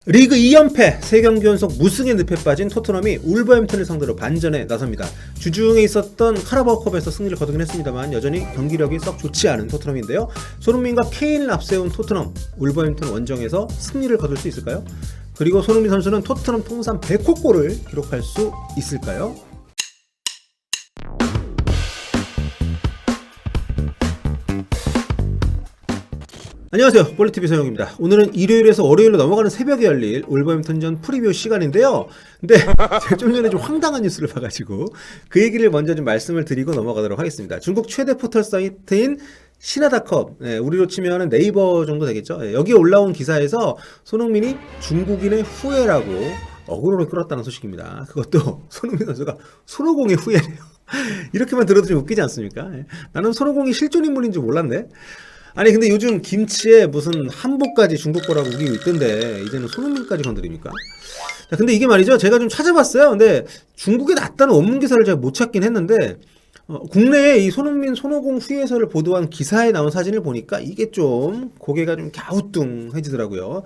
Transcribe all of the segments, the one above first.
리그 2연패 3경기 연속 무승의 늪에 빠진 토트넘이 울버햄튼을 상대로 반전에 나섭니다. 주중에 있었던 카라바오컵에서 승리를 거두긴 했습니다만 여전히 경기력이 썩 좋지 않은 토트넘인데요. 손흥민과 케인을 앞세운 토트넘, 울버햄튼 원정에서 승리를 거둘 수 있을까요? 그리고 손흥민 선수는 토트넘 통산 100호 골을 기록할 수 있을까요? 안녕하세요, 볼리TV 서영입니다. 오늘은 일요일에서 월요일로 넘어가는 새벽에 열릴 울버햄튼전 프리뷰 시간인데요. 근데 제가 좀 전에 좀 황당한 뉴스를 봐가지고 그 얘기를 먼저 좀 말씀을 드리고 넘어가도록 하겠습니다. 중국 최대 포털 사이트인 신화닷컴, 우리로 치면 네이버 정도 되겠죠. 여기에 올라온 기사에서 손흥민이 중국인의 후예라고 어그로를 끌었다는 소식입니다. 그것도 손흥민 선수가 손오공의 후예래요. 이렇게만 들어도 좀 웃기지 않습니까? 나는 손오공이 실존 인물인 줄 몰랐네. 아니 근데 요즘 김치에 무슨 한복까지 중국 거라고 우기고 있던데 이제는 손흥민까지 건드립니까? 자, 근데 이게 말이죠, 제가 좀 찾아봤어요. 근데 중국에 났다는 원문 기사를 제가 못 찾긴 했는데 국내에 이 손흥민 손오공 후예설을 보도한 기사에 나온 사진을 보니까 이게 좀 고개가 좀 갸우뚱해지더라고요.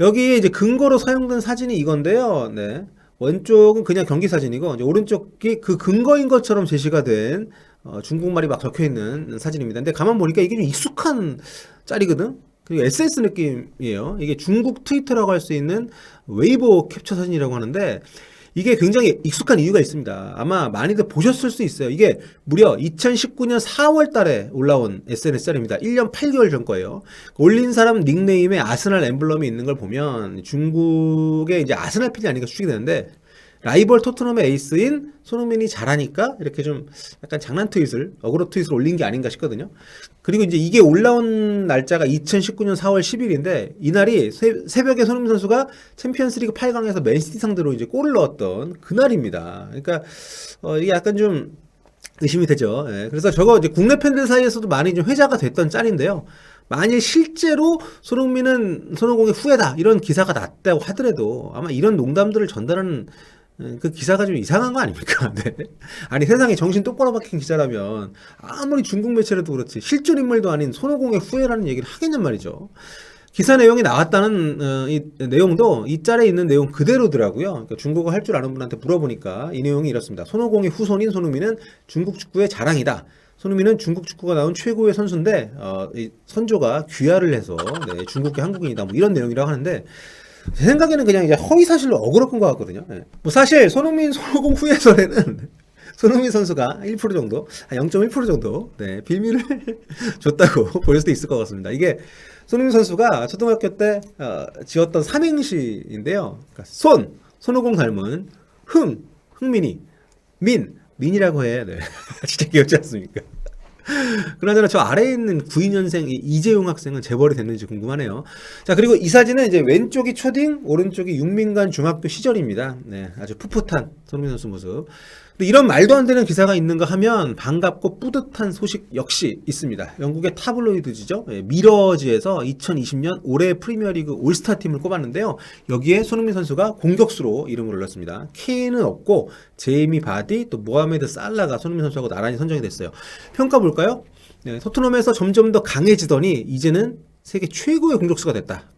여기에 이제 근거로 사용된 사진이 이건데요. 네. 왼쪽은 그냥 경기 사진이고 이제 오른쪽이 그 근거인 것처럼 제시가 된 중국말이 막 적혀있는 사진입니다. 근데 가만 보니까 이게 좀 익숙한 짤이거든? 그리고 SS 느낌이에요. 이게 중국 트위터라고 할 수 있는 웨이보 캡처 사진이라고 하는데 이게 굉장히 익숙한 이유가 있습니다. 아마 많이들 보셨을 수 있어요. 이게 무려 2019년 4월 달에 올라온 SNS 짤입니다. 1년 8개월 전 거예요. 올린 사람 닉네임에 아스날 엠블럼이 있는 걸 보면 중국의 이제 아스날 팬이 아닌가 추측이 되는데 라이벌 토트넘의 에이스인 손흥민이 잘하니까 이렇게 좀 약간 장난 트윗을, 어그로 트윗을 올린 게 아닌가 싶거든요. 그리고 이제 이게 올라온 날짜가 2019년 4월 10일인데 이날이 새벽에 손흥민 선수가 챔피언스리그 8강에서 맨시티 상대로 이제 골을 넣었던 그날입니다. 그러니까 이게 약간 좀 의심이 되죠. 예. 그래서 저거 이제 국내 팬들 사이에서도 많이 좀 회자가 됐던 짤인데요. 만일 실제로 손흥민은 손오공의 후예다 이런 기사가 났다고 하더라도 아마 이런 농담들을 전달하는 그 기사가 좀 이상한 거 아닙니까? 네. 아니 세상에 정신 똑바로 박힌 기자라면 아무리 중국 매체라도 그렇지 실존 인물도 아닌 손오공의 후예라는 얘기를 하겠냔 말이죠. 기사 내용이 나왔다는 이 내용도 이 짤에 있는 내용 그대로더라고요. 그러니까 중국어 할 줄 아는 분한테 물어보니까 이 내용이 이렇습니다. 손오공의 후손인 손흥민은 중국 축구의 자랑이다. 손흥민은 중국 축구가 나온 최고의 선수인데 이 선조가 귀화를 해서 네, 중국계 한국인이다. 뭐 이런 내용이라고 하는데 제 생각에는 그냥 이제 허위 사실로 어그로 끈 것 같거든요. 네. 뭐 사실 손흥민 손오공 후예설에는 손흥민 선수가 1% 정도, 0.1% 정도 네, 빌미를 줬다고 볼 수도 있을 것 같습니다. 이게 손흥민 선수가 초등학교 때 지었던 삼행시인데요. 그러니까 손오공 닮은 흥민이, 민이라고 해. 네. 진짜 귀엽지 않습니까? 그나저나 저 아래에 있는 92년생 이재용 학생은 재벌이 됐는지 궁금하네요. 자, 그리고 이 사진은 이제 왼쪽이 초딩, 오른쪽이 육민간 중학교 시절입니다. 네, 아주 풋풋한 손흥민 선수 모습. 근데 이런 말도 안 되는 기사가 있는가 하면 반갑고 뿌듯한 소식 역시 있습니다. 영국의 타블로이드지죠. 미러지에서 2020년 올해 프리미어리그 올스타 팀을 꼽았는데요. 여기에 손흥민 선수가 공격수로 이름을 올렸습니다. 케인은 없고 제이미 바디 또 모하메드 살라가 손흥민 선수하고 나란히 선정이 됐어요. 평가 볼까요? 네, 토트넘에서 점점 더 강해지더니 이제는 세계 최고의 공격수가 됐다.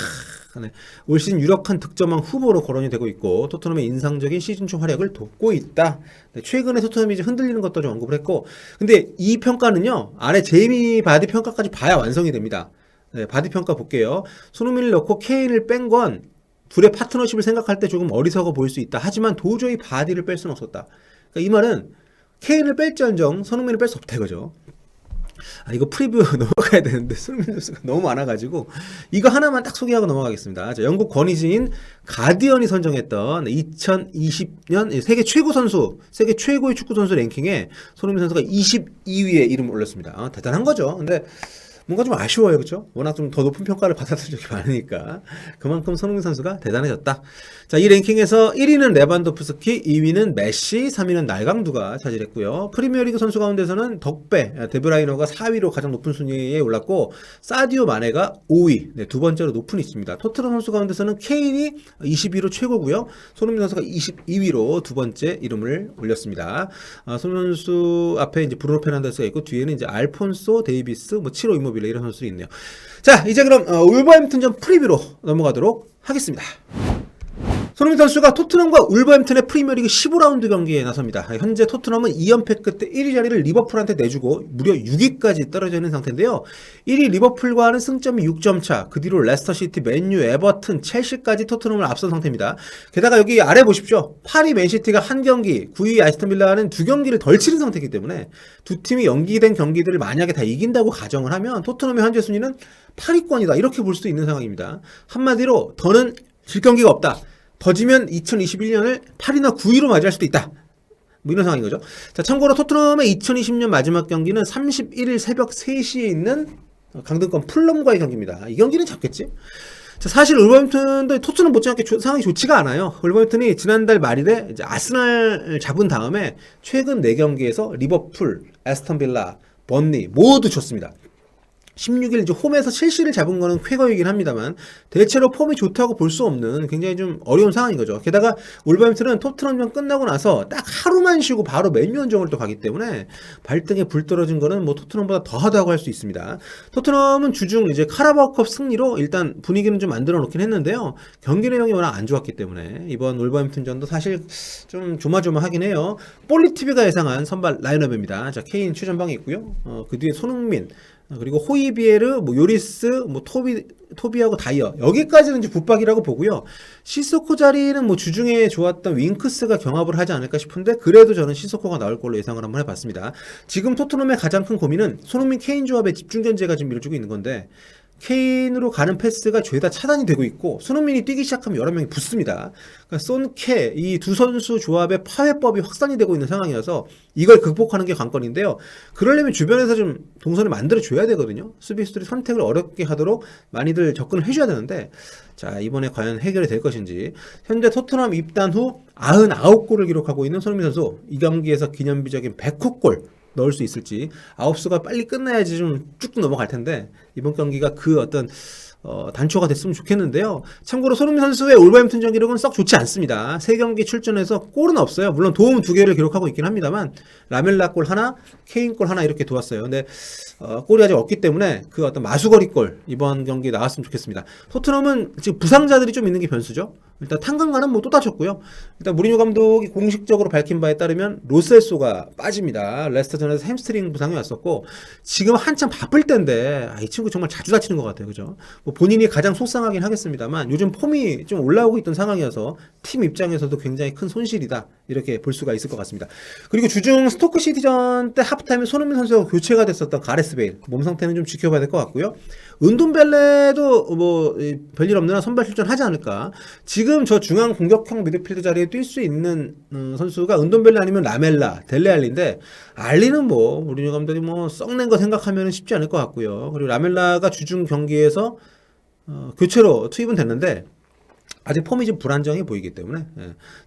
네. 올 시즌 유력한 득점왕 후보로 거론이 되고 있고 토트넘의 인상적인 시즌 초 활약을 돕고 있다. 네, 최근에 토트넘이 이제 흔들리는 것도 좀 언급을 했고, 근데 이 평가는요 아래 제이미 바디 평가까지 봐야 완성이 됩니다. 네, 바디 평가 볼게요. 손흥민을 넣고 케인을 뺀 건 둘의 파트너십을 생각할 때 조금 어리석어 보일 수 있다. 하지만 도저히 바디를 뺄 수는 없었다. 그러니까 이 말은 케인을 뺄지언정 손흥민을 뺄 수 없다 이거죠. 이거 프리뷰 넘어가야 되는데 손흥민 선수가 너무 많아가지고 이거 하나만 딱 소개하고 넘어가겠습니다. 자, 영국 권위지인 가디언이 선정했던 2020년 세계 최고 선수, 세계 최고의 축구 선수 랭킹에 손흥민 선수가 22위에 이름을 올렸습니다. 대단한 거죠. 근데 뭔가 좀 아쉬워요, 그렇죠? 워낙 좀 더 높은 평가를 받았던 적이 많으니까 그만큼 손흥민 선수가 대단해졌다. 자, 이 랭킹에서 1위는 레반도프스키, 2위는 메시, 3위는 날강두가 차지했고요. 프리미어리그 선수 가운데서는 덕배, 데브라이너가 4위로 가장 높은 순위에 올랐고 사디오 마네가 5위, 네, 두 번째로 높은 위치입니다. 토트넘 선수 가운데서는 케인이 20위로 최고고요. 손흥민 선수가 22위로 두 번째 이름을 올렸습니다. 손흥민 선수 앞에 이제 브루노 페르난데스가 있고 뒤에는 이제 알폰소 데이비스, 뭐 치로 이모빌레 이런 선수들이 있네요. 자, 이제 그럼 울버햄튼전 프리뷰로 넘어가도록 하겠습니다. 손흥민 선수가 토트넘과 울버햄튼의 프리미어리그 15라운드 경기에 나섭니다. 현재 토트넘은 2연패 끝에 1위 자리를 리버풀한테 내주고 무려 6위까지 떨어져 있는 상태인데요. 1위 리버풀과는 승점이 6점 차, 그 뒤로 레스터시티, 맨유, 에버튼, 첼시까지 토트넘을 앞선 상태입니다. 게다가 여기 아래 보십시오. 8위 맨시티가 한 경기, 9위 아스톤빌라는 두 경기를 덜 치른 상태이기 때문에 두 팀이 연기된 경기들을 만약에 다 이긴다고 가정을 하면 토트넘의 현재 순위는 8위권이다, 이렇게 볼 수도 있는 상황입니다. 한마디로 더는 질 경기가 없다. 더 지면 2021년을 8위나 9위로 맞이할 수도 있다. 뭐 이런 상황인 거죠. 자, 참고로 토트넘의 2020년 마지막 경기는 31일 새벽 3시에 있는 강등권 풀럼과의 경기입니다. 이 경기는 잡겠지? 자, 사실 울버햄튼도 토트넘 못지않게 상황이 좋지가 않아요. 울버햄튼이 지난달 말일에 이제 아스날 잡은 다음에 최근 4경기에서 리버풀, 애스턴빌라, 번리 모두 졌습니다. 16일 이제 홈에서 첼시를 잡은 거는 쾌거이긴 합니다만 대체로 폼이 좋다고 볼 수 없는 굉장히 좀 어려운 상황인 거죠. 게다가 울버햄튼은 토트넘전 끝나고 나서 딱 하루만 쉬고 바로 맨유원정을 또 가기 때문에 발등에 불 떨어진 거는 뭐 토트넘보다 더하다고 할 수 있습니다. 토트넘은 주중 이제 카라바오컵 승리로 일단 분위기는 좀 만들어 놓긴 했는데요. 경기 내용이 워낙 안 좋았기 때문에 이번 울버햄튼전도 사실 좀 조마조마하긴 해요. 볼리TV가 예상한 선발 라인업입니다. 자, 케인 최전방에 있고요. 그 뒤에 손흥민, 그리고 호이비에르, 뭐 요리스, 뭐 토비하고 다이어, 여기까지는 이제 붙박이라고 보고요. 시소코 자리는 뭐 주중에 좋았던 윙크스가 경합을 하지 않을까 싶은데 그래도 저는 시소코가 나올 걸로 예상을 한번 해봤습니다. 지금 토트넘의 가장 큰 고민은 손흥민 케인 조합의 집중 견제가 지금 밀어주고 있는 건데 케인으로 가는 패스가 죄다 차단이 되고 있고 손흥민이 뛰기 시작하면 여러 명이 붙습니다. 그러니까 손케 이 두 선수 조합의 파회법이 확산이 되고 있는 상황이어서 이걸 극복하는 게 관건인데요. 그러려면 주변에서 좀 동선을 만들어줘야 되거든요. 수비수들이 선택을 어렵게 하도록 많이들 접근을 해줘야 되는데 자, 이번에 과연 해결이 될 것인지. 현재 토트넘 입단 후 99골을 기록하고 있는 손흥민 선수, 이 경기에서 기념비적인 100호 넣을 수 있을지. 아홉수가 빨리 끝나야지 좀 쭉쭉 넘어갈 텐데 이번 경기가 그 어떤 단초가 됐으면 좋겠는데요. 참고로 손흥민 선수의 울버햄튼전 기록은 썩 좋지 않습니다. 3경기 출전해서 골은 없어요. 물론 도움 2개를 기록하고 있긴 합니다만 라멜라 골 하나, 케인 골 하나 이렇게 도왔어요. 근데 골이 아직 없기 때문에 그 어떤 마수거리 골 이번 경기에 나왔으면 좋겠습니다. 토트넘은 지금 부상자들이 좀 있는 게 변수죠. 일단 탄강가는 뭐 또 다쳤고요. 일단 무리뉴 감독이 공식적으로 밝힌 바에 따르면 로셀소가 빠집니다. 레스터전에서 햄스트링 부상이 왔었고 지금 한참 바쁠 때인데 이 친구 정말 자주 다치는 것 같아요. 그죠? 뭐 본인이 가장 속상하긴 하겠습니다만 요즘 폼이 좀 올라오고 있던 상황이어서 팀 입장에서도 굉장히 큰 손실이다, 이렇게 볼 수가 있을 것 같습니다. 그리고 주중 스토크 시티전 때 하프타임에 손흥민 선수가 교체가 됐었던 가레스 베일 몸 상태는 좀 지켜봐야 될 것 같고요. 은돈벨레도 뭐 별일 없는 한 선발 출전하지 않을까. 지금 저 중앙 공격형 미드필드 자리에 뛸 수 있는 선수가 은돈벨레 아니면 라멜라, 델레알리인데 알리는 뭐 무리뉴 감독이 뭐 썩낸 거 생각하면 쉽지 않을 것 같고요. 그리고 라멜라가 주중 경기에서 교체로 투입은 됐는데 아직 폼이 좀 불안정해 보이기 때문에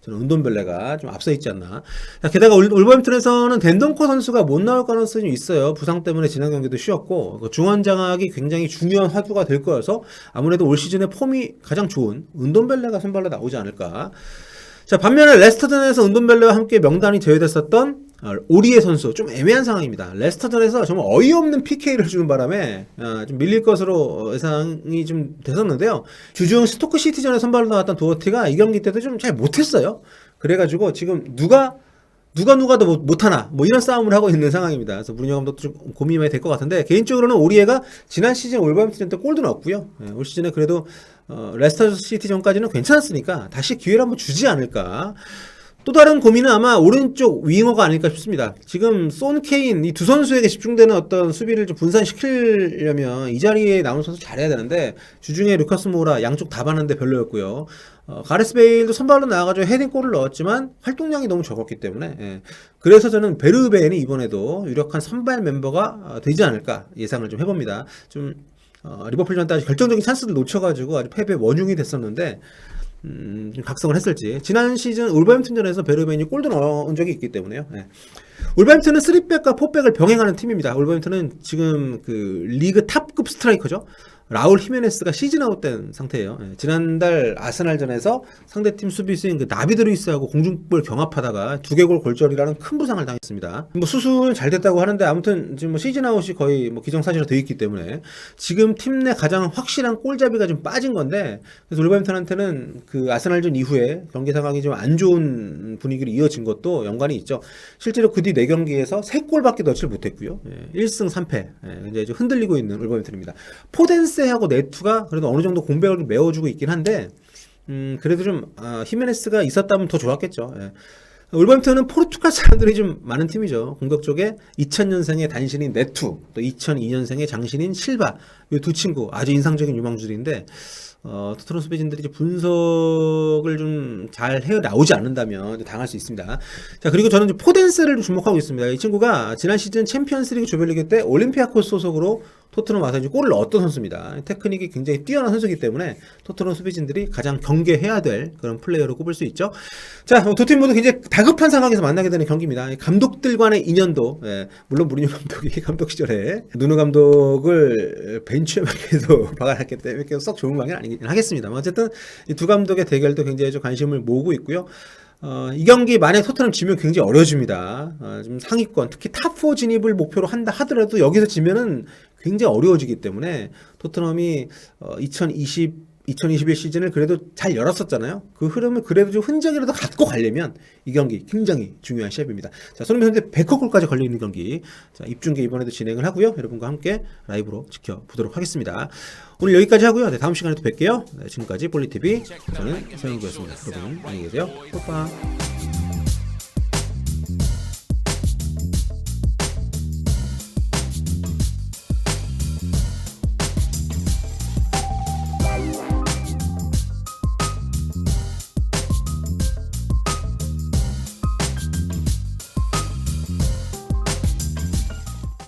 저는 은돈벨레가 좀 앞서 있지 않나. 자, 게다가 울버햄튼에서는 덴동코 선수가 못 나올 가능성이 있어요. 부상 때문에 지난 경기도 쉬었고 중원 장악이 굉장히 중요한 화두가 될 거여서 아무래도 올 시즌에 폼이 가장 좋은 은돈벨레가 선발로 나오지 않을까. 자, 반면에 레스터전에서 은돈벨레와 함께 명단이 제외됐었던 오리에 선수, 좀 애매한 상황입니다. 레스터전에서 정말 어이없는 PK를 주는 바람에 좀 밀릴 것으로 예상이 좀 됐었는데요. 주중 스토크 시티전에 선발로 나왔던 도어티가 이 경기 때도 좀 잘 못했어요. 그래가지고 지금 누가 더 못하나 뭐 이런 싸움을 하고 있는 상황입니다. 그래서 무리뉴 감독도 좀 고민이 많이 될 것 같은데 개인적으로는 오리에가 지난 시즌 울버햄튼전 때 골도 넣었고요. 올 시즌에 그래도 레스터 시티전까지는 괜찮았으니까 다시 기회를 한번 주지 않을까. 또 다른 고민은 아마 오른쪽 윙어가 아닐까 싶습니다. 지금 손 케인 이 두 선수에게 집중되는 어떤 수비를 좀 분산시키려면 이 자리에 나온 선수 잘해야 되는데 주중에 루카스 모라 양쪽 다 봤는데 별로였고요. 가레스 베일도 선발로 나와가지고 헤딩골을 넣었지만 활동량이 너무 적었기 때문에 그래서 저는 베르벤이 이번에도 유력한 선발 멤버가 되지 않을까 예상을 좀 해봅니다. 좀 리버풀전 때 아주 결정적인 찬스를 놓쳐가지고 아주 패배 원흉이 됐었는데 각성을 했을지. 지난 시즌 울버햄튼전에서 베르벤이 골도 넣은 적이 있기 때문에요. 울버햄튼은 3백과 4백을 병행하는 팀입니다. 울버햄튼은 지금 그 리그 탑급 스트라이커죠. 라울 히메네스가 시즌 아웃된 상태예요. 예, 지난달 아스날전에서 상대팀 수비수인 그 나비드 루이스하고 공중볼 경합하다가 두개골 골절이라는 큰 부상을 당했습니다. 뭐 수술은 잘 됐다고 하는데 아무튼 지금 뭐 시즌 아웃이 거의 뭐 기정사실로 되어 있기 때문에 지금 팀 내 가장 확실한 골잡이가 좀 빠진 건데, 그래서 울버햄튼한테는 그 아스날전 이후에 경기 상황이 좀 안 좋은 분위기로 이어진 것도 연관이 있죠. 실제로 그 뒤 4경기에서 3골밖에 넣지를 못했고요. 예, 1승 3패. 예, 이제 좀 흔들리고 있는 울버햄튼입니다. 포덴세하고 네투가 그래도 어느 정도 공백을 좀 메워주고 있긴 한데, 그래도 좀 히메네스가 있었다면 더 좋았겠죠. 예. 울버햄튼은 포르투갈 사람들이 좀 많은 팀이죠. 공격 쪽에 2000년생의 단신인 네투, 또 2002년생의 장신인 실바, 이 두 친구 아주 인상적인 유망주들인데, 토트넘 수비진들이 이제 분석을 좀 잘 해 나오지 않는다면 당할 수 있습니다. 자, 그리고 저는 이제 포덴세를 주목하고 있습니다. 이 친구가 지난 시즌 챔피언스리그 조별리그 때 올림피아코스 소속으로 토트넘 와서 이제 골을 넣었던 선수입니다. 테크닉이 굉장히 뛰어난 선수이기 때문에 토트넘 수비진들이 가장 경계해야 될 그런 플레이어로 꼽을 수 있죠. 자, 두 팀 모두 굉장히 다급한 상황에서 만나게 되는 경기입니다. 감독들 간의 인연도, 예, 물론 무리뉴 감독이 감독 시절에 누누 감독을 벤치에 계속 박아놨기 때문에 썩 좋은 관계는 아니긴 하겠습니다만, 어쨌든 이 두 감독의 대결도 굉장히 좀 관심을 모으고 있고요. 이 경기 만약 토트넘 지면 굉장히 어려워집니다. 좀 상위권, 특히 탑4 진입을 목표로 한다 하더라도 여기서 지면은 굉장히 어려워지기 때문에 토트넘이 2021 시즌을 그래도 잘 열었었잖아요. 그 흐름을 그래도 좀 흔적이라도 갖고 가려면 이 경기 굉장히 중요한 시합입니다. 자, 손흥민 선수의 백허골까지 걸려있는 경기, 자, 입중계 이번에도 진행을 하고요. 여러분과 함께 라이브로 지켜보도록 하겠습니다. 오늘 여기까지 하고요. 네, 다음 시간에 또 뵐게요. 네, 지금까지 볼리TV 저는 서영구였습니다. 여러분 안녕히 계세요. 빠빠.